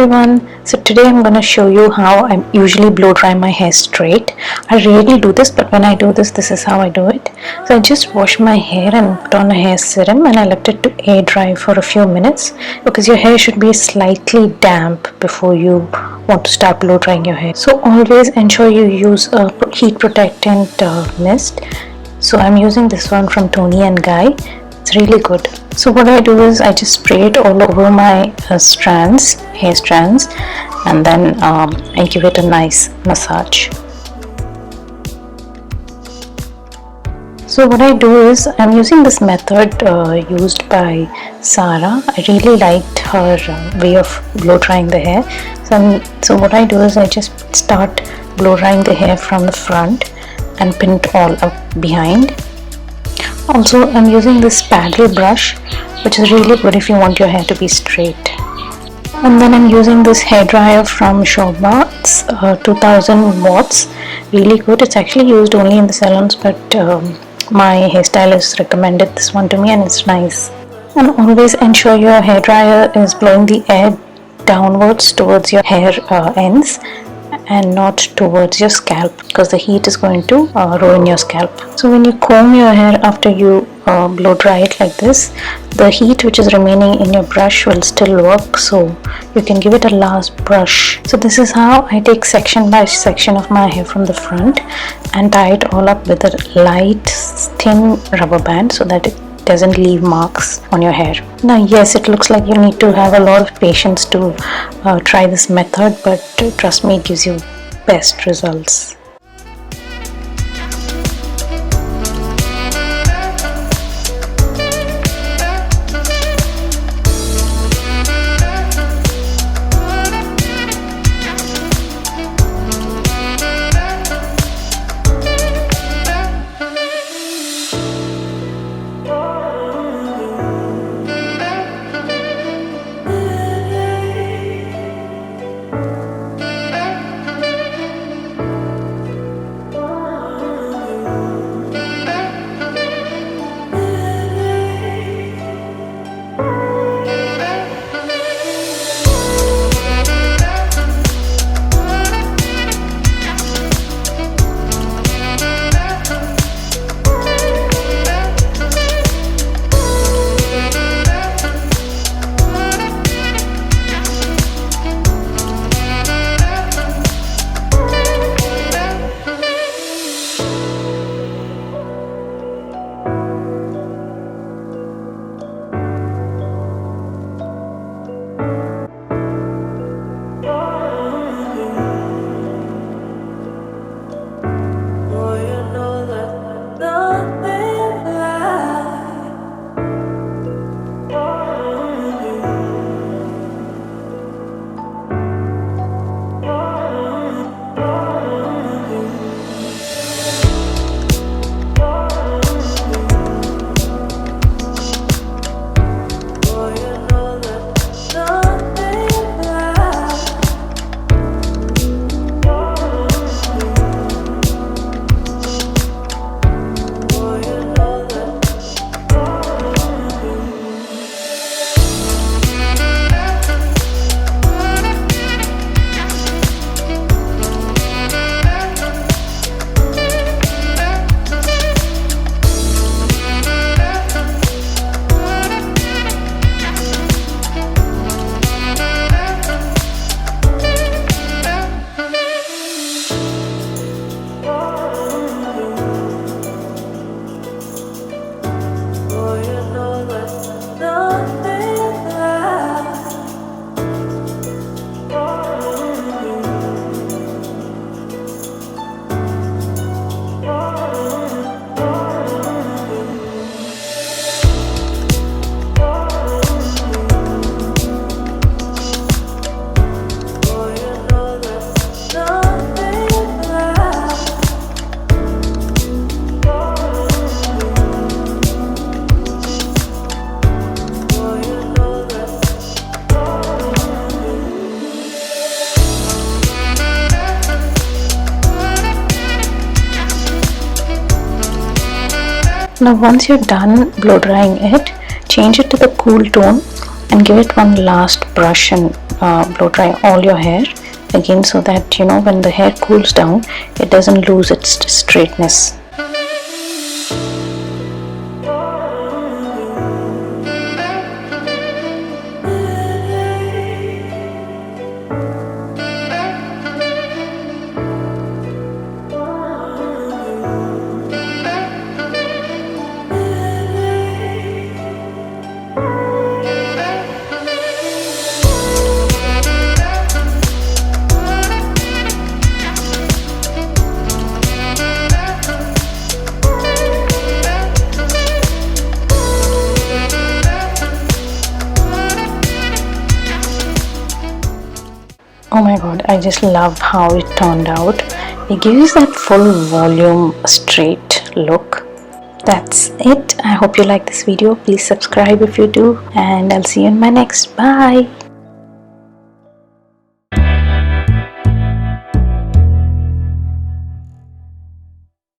everyone, so today I'm going to show you how I usually blow dry my hair straight. I rarely do this, but when I do this, this is how I do it. So I just wash my hair and put on a hair serum and I left it to air dry for a few minutes because your hair should be slightly damp before you want to start blow drying your hair. So always ensure you use a heat protectant mist. So I'm using this one from Toni&guy. It's really good. So what I do is I just spray it all over my hair strands, and then I give it a nice massage. So what I do is I'm using this method used by Sarah. I really liked her way of blow drying the hair. So what I do is I just start blow drying the hair from the front and pin it all up behind. Also, I'm using this paddle brush, which is really good if you want your hair to be straight. And then I'm using this hair dryer from Chaoba. It's 2000 watts, really good. It's actually used only in the salons, but my hairstylist recommended this one to me and it's nice. And always ensure your hair dryer is blowing the air downwards towards your hair ends and not towards your scalp, because the heat is going to ruin your scalp. So when you comb your hair after you blow dry it like this, the heat which is remaining in your brush will still work, so you can give it a last brush. So this is how I take section by section of my hair from the front and tie it all up with a light thin rubber band so that it doesn't leave marks on your hair. Now yes, it looks like you need to have a lot of patience to try this method, but trust me, it gives you best results. Now once you're done blow drying it, change it to the cool tone and give it one last brush and blow dry all your hair again, so that when the hair cools down, it doesn't lose its straightness. Oh my god, I just love how it turned out. It gives that full volume straight look. That's it. I hope you like this video. Please subscribe if you do, and I'll see you in my next. Bye.